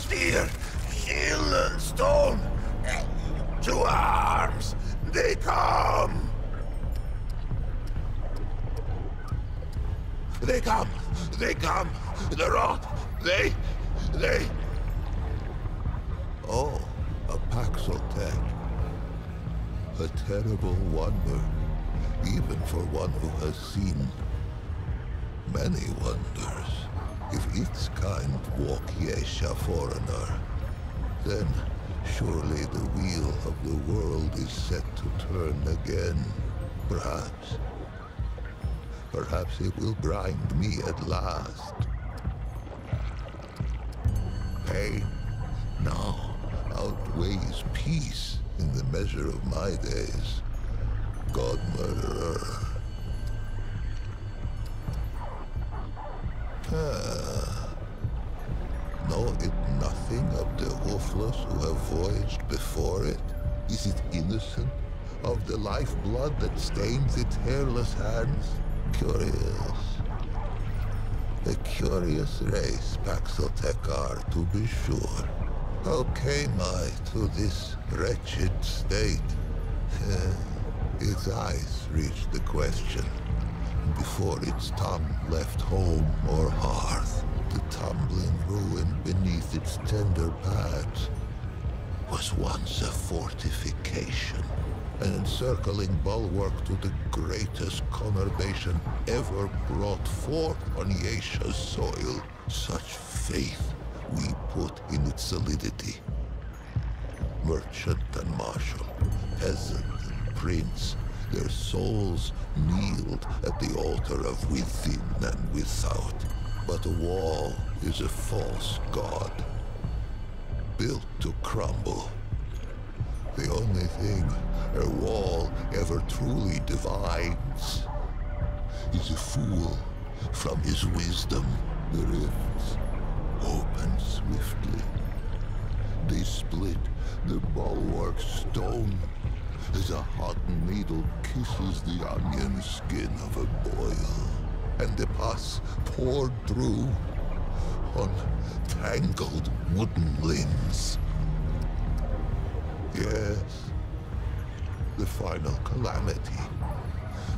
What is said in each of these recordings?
Spear, shield, and stone. To arms! They come! They come! They come! They're on! They... Oh, a Paxotech. A terrible wonder, even for one who has seen many wonders. If its kind walk Yesha foreigner, then surely the wheel of the world is set to turn again. Perhaps it will grind me at last. Pain now outweighs peace in the measure of my days. God murderer. Know it nothing of the hoofless who have voyaged before it? Is it innocent of the lifeblood that stains its hairless hands? Curious. A curious race, Paxotech are, to be sure. How came I to this wretched state? Its eyes reached the question, before its tongue left home or hearth. The tumbling ruin beneath its tender pads was once a fortification, an encircling bulwark to the greatest conurbation ever brought forth on Yesha's soil. Such faith we put in its solidity. Merchant and marshal, peasant and prince, their souls kneeled at the altar of within and without. But a wall is a false god, built to crumble. The only thing a wall ever truly divides is a fool from his wisdom. The rifts open swiftly. They split the bulwark stone as a hot needle kisses the onion skin of a boil, and the pus poured through on tangled wooden limbs. Yes, the final calamity.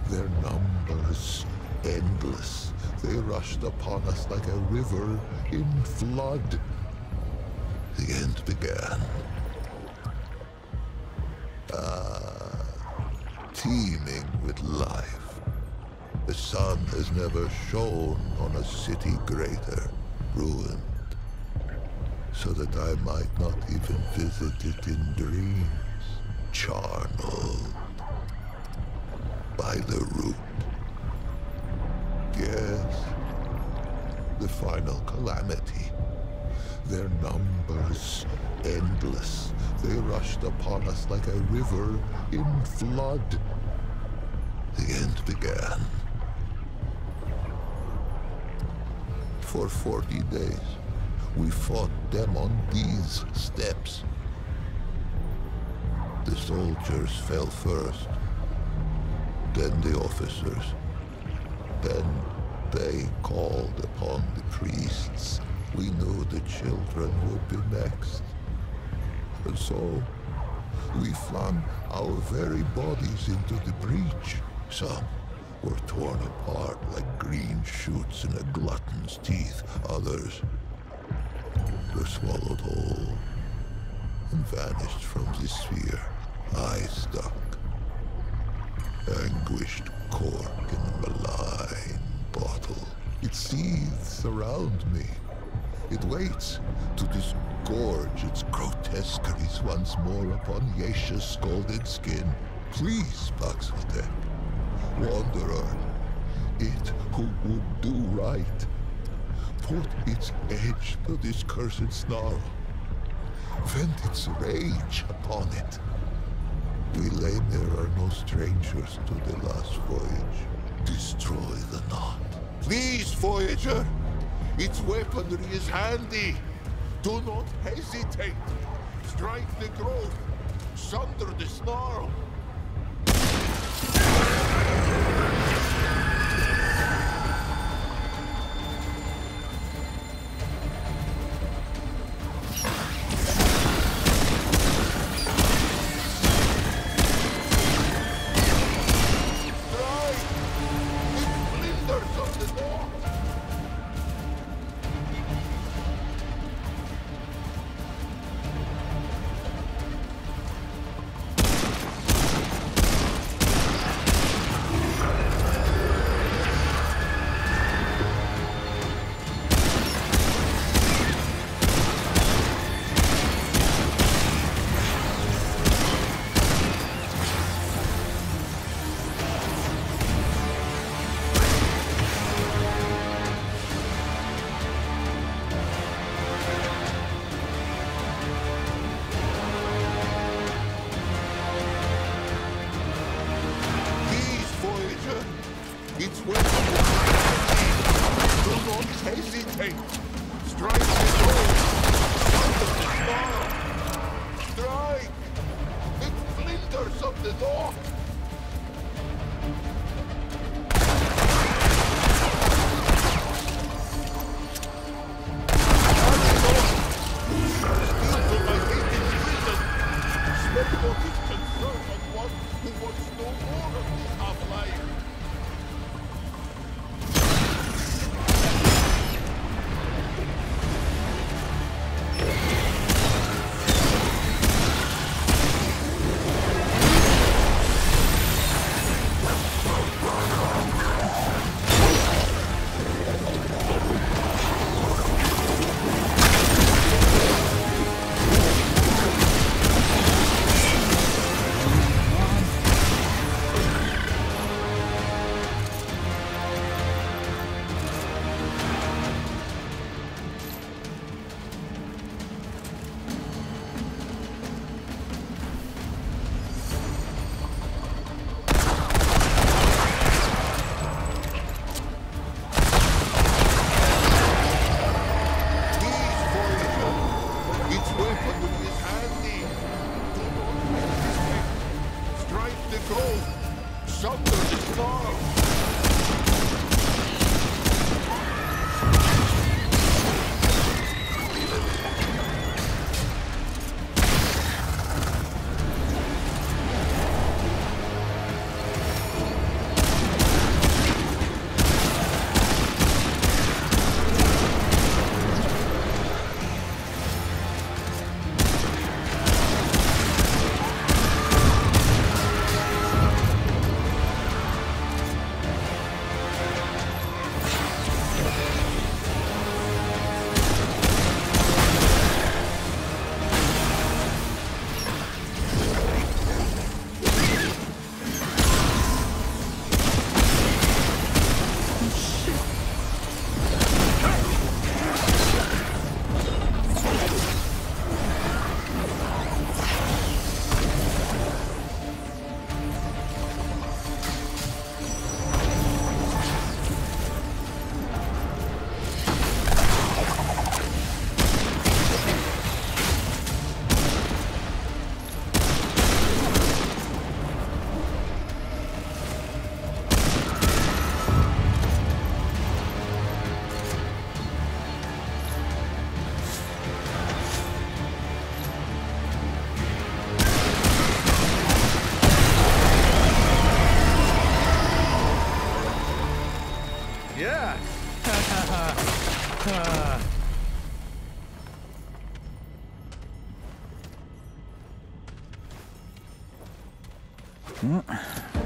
Their numbers endless. They rushed upon us like a river in flood. The end began. Teeming with life. The sun has never shone on a city greater, ruined, so that I might not even visit it in dreams, charneled by the root. Yes, the final calamity. Their numbers endless. They rushed upon us like a river in flood. The end began. For 40 days, we fought them on these steps. The soldiers fell first, then the officers. Then they called upon the priests. We knew the children would be next. And so, we flung our very bodies into the breach. Some were torn apart like green shoots in a glutton's teeth. Others were swallowed whole and vanished from the sphere. I stuck, anguished cork in a malign bottle. It seethes around me. It waits to disgorge its grotesqueries once more upon Yesha's scalded skin. Please, Paxotech, wanderer, it who would do right, put its edge to this cursed snarl. Vent its rage upon it. We lay near are no strangers to the last voyage. Destroy the knot. Please, Voyager! Its weaponry is handy. Do not hesitate. Strike the growth. Sunder the snarl. splinters of the north! It's when do not hesitate. Strike the road. Strike! It splinters of the door. Still to my hated prison. Smoke is concerned on one who wants no more of this half-life.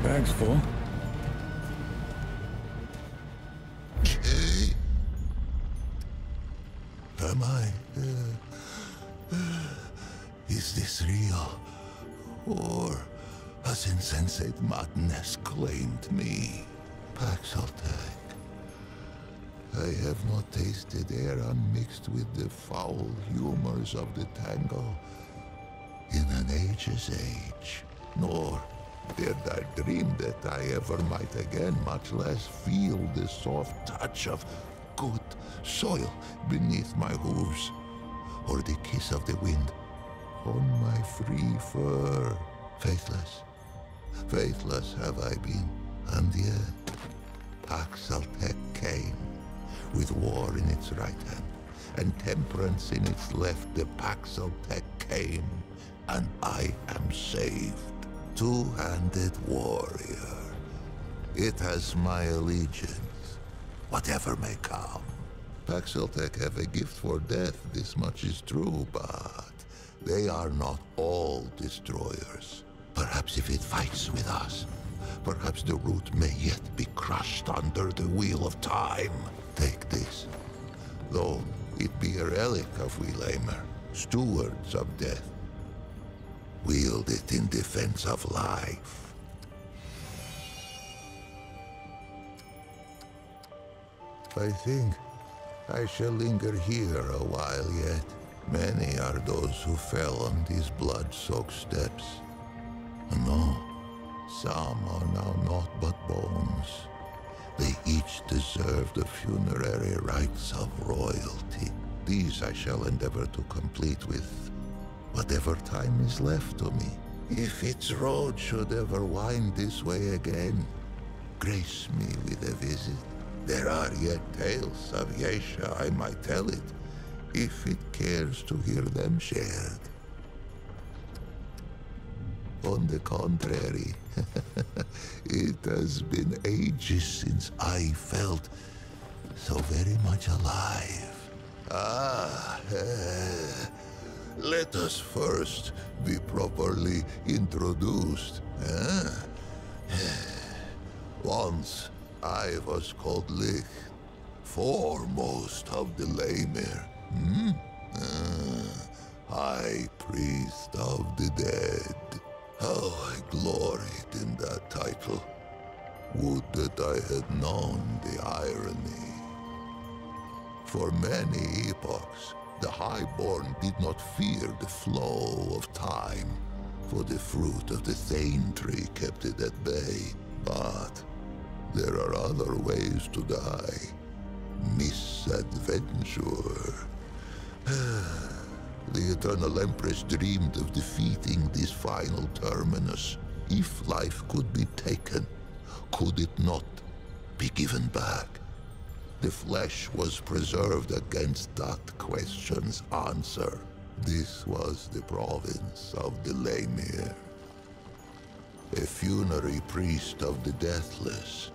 Bag's full. Am I? Is this real? Or has insensate madness claimed me? Paxaltech. I have not tasted air unmixed with the foul humors of the tango in an age's age, nor did I dream that I ever might again, much less feel the soft touch of good soil beneath my hooves, or the kiss of the wind on my free fur. Faithless, faithless have I been, and yet Paxaltech came, with war in its right hand, and temperance in its left. The Paxaltech came, and I am saved. Two-handed warrior. It has my allegiance, whatever may come. Paxeltech have a gift for death, this much is true, but they are not all destroyers. Perhaps if it fights with us, perhaps the root may yet be crushed under the wheel of time. Take this, though it be a relic of Wheelamer, stewards of death. Wield it in defense of life. I think I shall linger here a while yet. Many are those who fell on these blood-soaked steps. No, some are now naught but bones. They each deserve the funerary rites of royalty. These I shall endeavor to complete with whatever time is left to me. If its road should ever wind this way again, grace me with a visit. There are yet tales of Yesha I might tell it, if it cares to hear them shared. On the contrary, it has been ages since I felt so very much alive. Let us first be properly introduced. Once I was called Lich, foremost of the Lemir, High Priest of the Dead. How I gloried in that title. Would that I had known the irony. For many epochs, the Highborn did not fear the flow of time, for the fruit of the Thane tree kept it at bay. But there are other ways to die. Misadventure. The Eternal Empress dreamed of defeating this final terminus. If life could be taken, could it not be given back? The flesh was preserved against that question's answer. This was the province of the Lemir. A funerary priest of the deathless,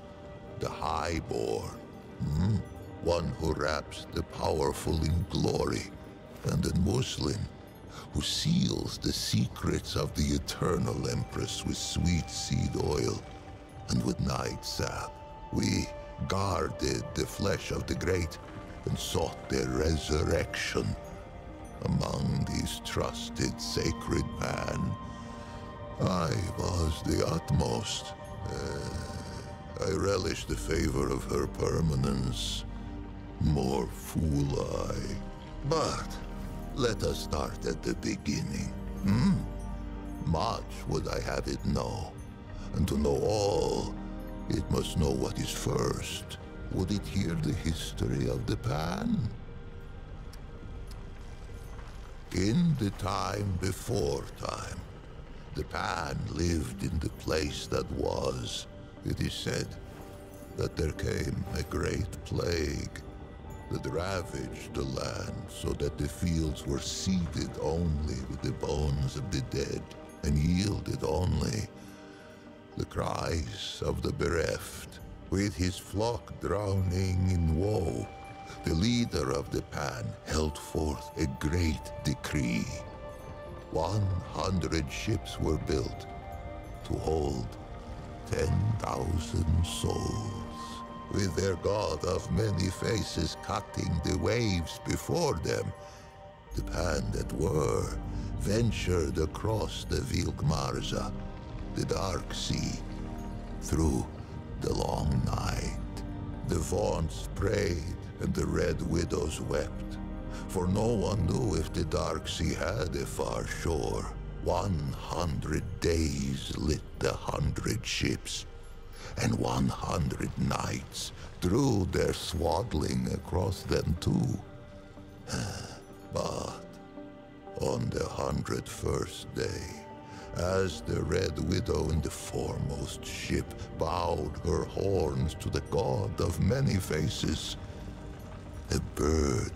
the Highborn, one who wraps the powerful in glory, and a Muslim who seals the secrets of the Eternal Empress with sweet seed oil and with night sap. We guarded the flesh of the great and sought their resurrection. Among these trusted sacred men, I was the utmost. I relished the favor of her permanence. More fool I. But let us start at the beginning. Much would I have it know. And to know all, it must know what is first. Would it hear the history of the Pan? In the time before time, the Pan lived in the place that was. It is said that there came a great plague that ravaged the land so that the fields were seeded only with the bones of the dead and yielded only the cries of the bereft. With his flock drowning in woe, the leader of the Pan held forth a great decree. 100 ships were built to hold 10,000 souls, with their god of many faces cutting the waves before them. The Pan that were ventured across the Vilgmarza, the dark sea, through the long night. The Vaunts prayed and the Red Widows wept, for no one knew if the dark sea had a far shore. 100 days lit the 100 ships, and 100 nights drew their swaddling across them too. But on the 101st day, as the Red Widow in the foremost ship bowed her horns to the god of many faces, a bird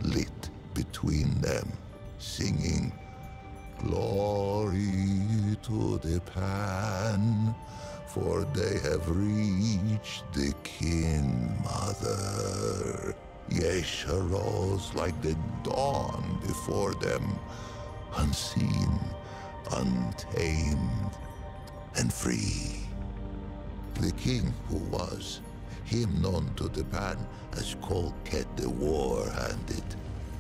lit between them, singing, "Glory to the Pan, for they have reached the kin, mother." Yesha rose like the dawn before them, unseen, untamed, and free. The king who was, him known to the Pan as Kolket the War-Handed,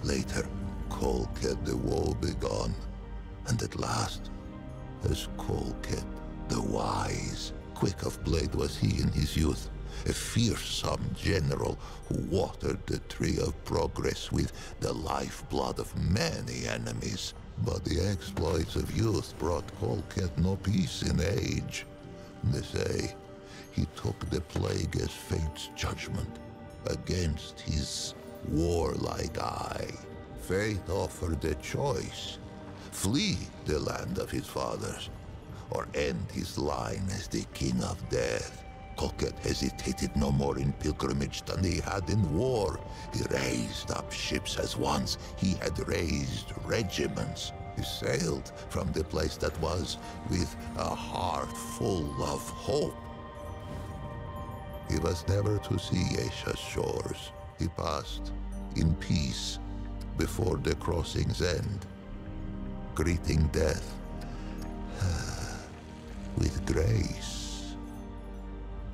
later Kolket the Woebegone, and at last as Kolket the Wise. Quick of blade was he in his youth, a fearsome general who watered the tree of progress with the lifeblood of many enemies. But the exploits of youth brought Kolket no peace in age. They say he took the plague as fate's judgment against his warlike eye. Fate offered a choice: flee the land of his fathers, or end his line as the king of death. Kolket hesitated no more in pilgrimage than he had in war. He raised up ships as once he had raised regiments. He sailed from the place that was with a heart full of hope. He was never to see Yesha's shores. He passed in peace before the crossing's end, greeting death with grace.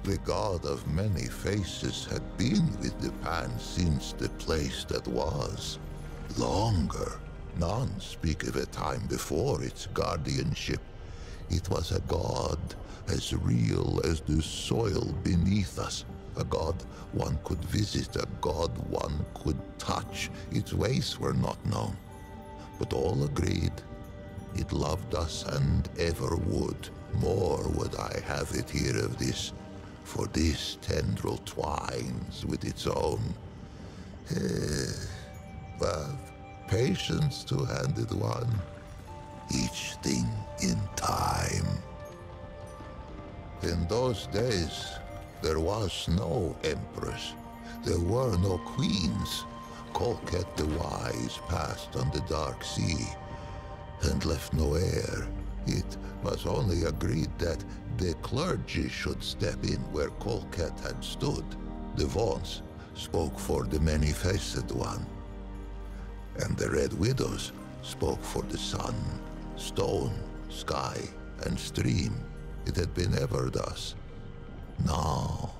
The god of many faces had been with the Pan since the place that was. Longer, none speak of a time before its guardianship. It was a god as real as the soil beneath us, a god one could visit, a god one could touch. Its ways were not known, but all agreed it loved us and ever would. More would I have it here of this, for this tendril twines with its own. But patience two-handed one, each thing in time. In those days, there was no empress, there were no queens. Kolket the Wise passed on the dark sea and left no heir. It was only agreed that the clergy should step in where Kolket had stood. The Vaughns spoke for the many-faced one, and the Red Widows spoke for the sun, stone, sky, and stream. It had been ever thus. Now,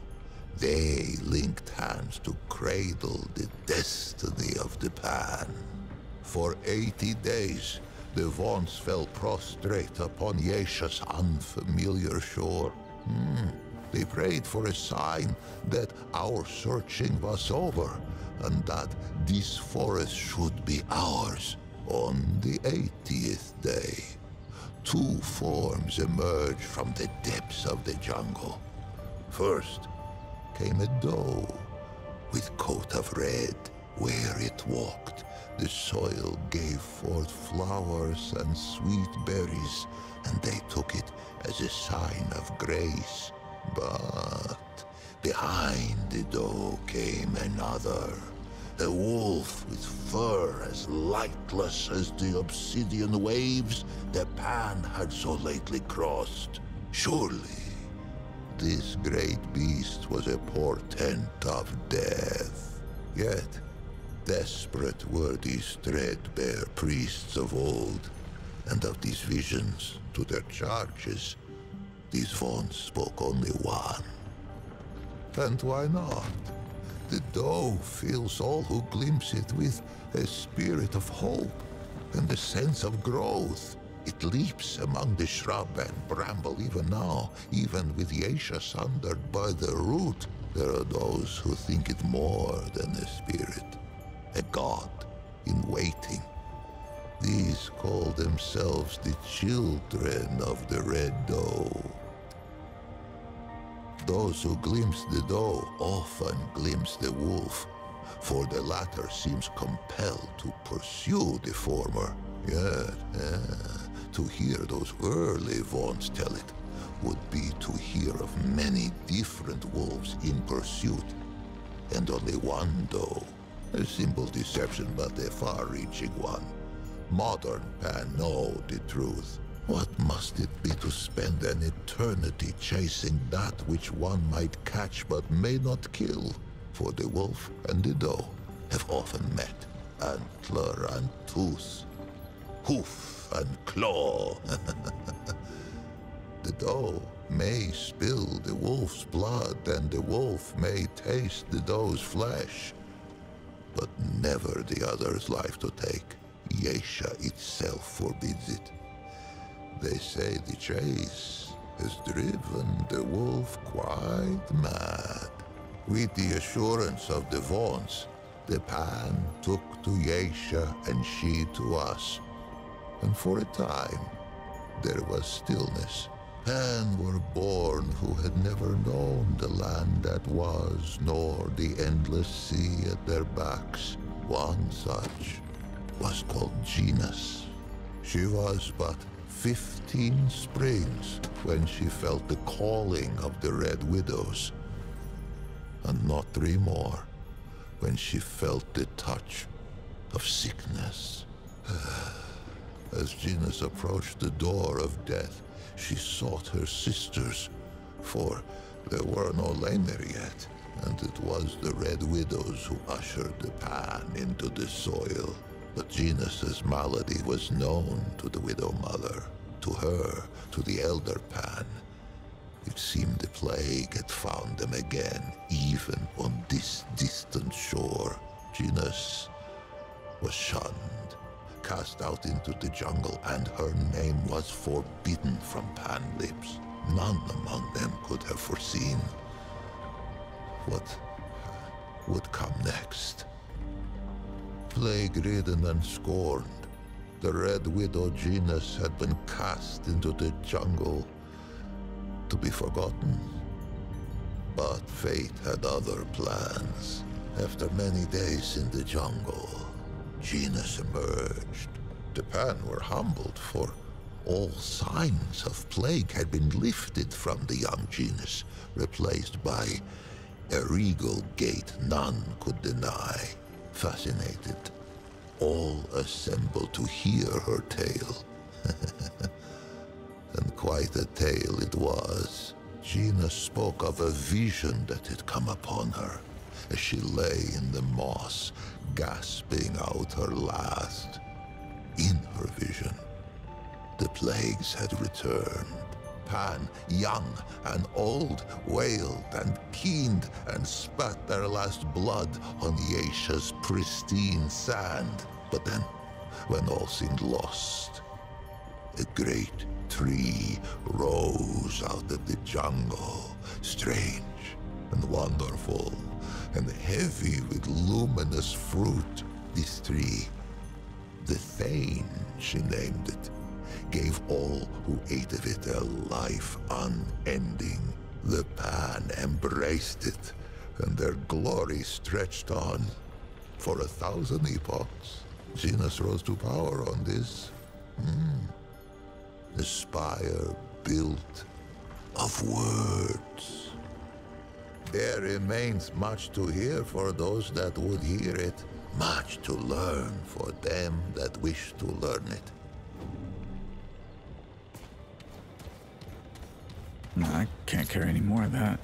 they linked hands to cradle the destiny of the Pan. For 80 days, the Vaughns fell prostrate upon Yesha's unfamiliar shore. They prayed for a sign that our searching was over, and that this forest should be ours. On the 80th day, two forms emerged from the depths of the jungle. First came a doe with coat of red. Where it walked, the soil gave forth flowers and sweet berries, and they took it as a sign of grace. But behind the doe came another, a wolf with fur as lightless as the obsidian waves the Pan had so lately crossed. Surely, this great beast was a portent of death. Yet, desperate were these threadbare priests of old, and of these visions to their charges, these Vaughns spoke only one. And why not? The doe fills all who glimpse it with a spirit of hope and a sense of growth. It leaps among the shrub and bramble even now, even with Yesha sundered by the root. There are those who think it more than a spirit, a god in waiting. These call themselves the children of the red doe. Those who glimpse the doe often glimpse the wolf, for the latter seems compelled to pursue the former. Yet, to hear those early Vaughns tell it would be to hear of many different wolves in pursuit, and only one doe. A simple deception, but a far-reaching one. Modern Pan know the truth. What must it be to spend an eternity chasing that which one might catch but may not kill? For the wolf and the doe, have often met antler and tooth, hoof and claw. The doe may spill the wolf's blood, and the wolf may taste the doe's flesh, but never the other's life to take. Yesha itself forbids it. They say the chase has driven the wolf quite mad. With the assurance of the Vaughns, the Pan took to Yesha and she to us. And for a time, there was stillness. Pan were born who had never known the land that was, nor the endless sea at their backs. One such was called Genus. She was but 15 springs when she felt the calling of the Red Widows, and not 3 more when she felt the touch of sickness. As Genus approached the door of death, she sought her sisters, for there were no lamer yet, and it was the Red Widows who ushered the Pan into the soil. But Genus's malady was known to the Widow Mother, to her, to the Elder Pan. It seemed the plague had found them again, even on this distant shore. Genus was shunned, cast out into the jungle, and her name was forbidden from Pan lips. None among them could have foreseen what would come next. Plague-ridden and scorned, the Red Widow Genus had been cast into the jungle to be forgotten. But fate had other plans. After many days in the jungle, Genus emerged. The Pan were humbled, for all signs of plague had been lifted from the young Genus, replaced by a regal gait none could deny. Fascinated, all assembled to hear her tale. And quite a tale it was. Genus spoke of a vision that had come upon her as she lay in the moss, gasping out her last. In her vision, the plagues had returned. Pan, young and old, wailed and keened and spat their last blood on Yesha's pristine sand. But then, when all seemed lost, a great tree rose out of the jungle, strange and wonderful, and heavy with luminous fruit. This tree, the Thane, she named it, gave all who ate of it a life unending. The Pan embraced it, and their glory stretched on for 1,000 epochs. Genus rose to power on this. The spire built of words. There remains much to hear for those that would hear it, much to learn for them that wish to learn it. No, I can't carry any more of that.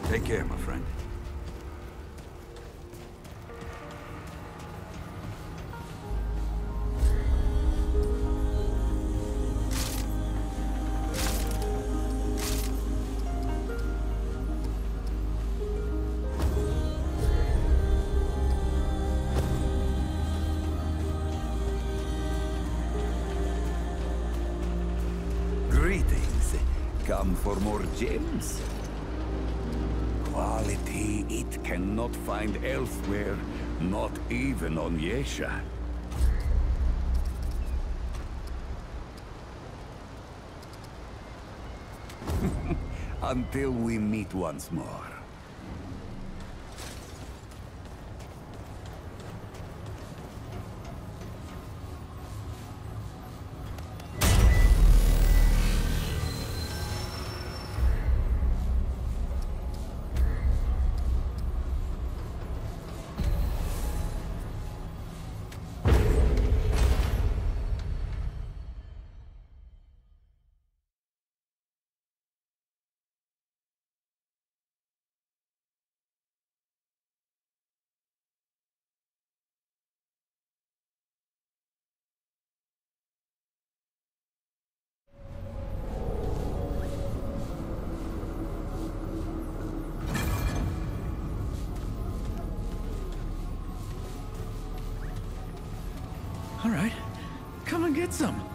Take care, my friend. Greetings. Come for more gems? Quality it cannot find elsewhere, not even on Yesha. Until we meet once more. All right, come and get some.